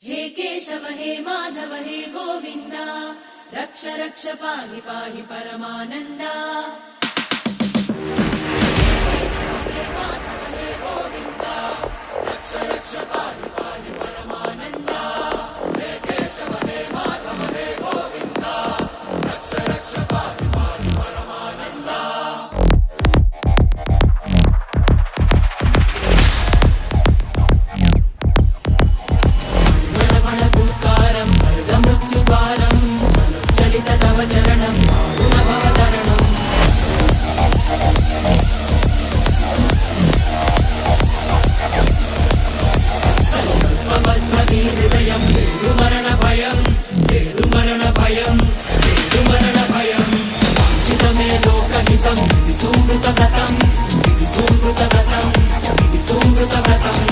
हे केशव हे माधव हे गोविंद रक्ष रक्ष पाहि पाहि परमानंदा। हे केशव हे माधव हे गोविंद रक्ष रक्ष पाहि पाहि परमानंदा। हे केशव हे माधव हे गोविंद रक्ष रक्ष पाहि पाहि परमानंदा। चरणं गुणभवतरणम् संकल्पबद्धहृदयं मरणभयं मरणभयं मरणभयं वाञ्छितमे लोकहितं विधि सुकृतव्रतं विधि सुकृतव्रतं विधि सुकृतव्रतं।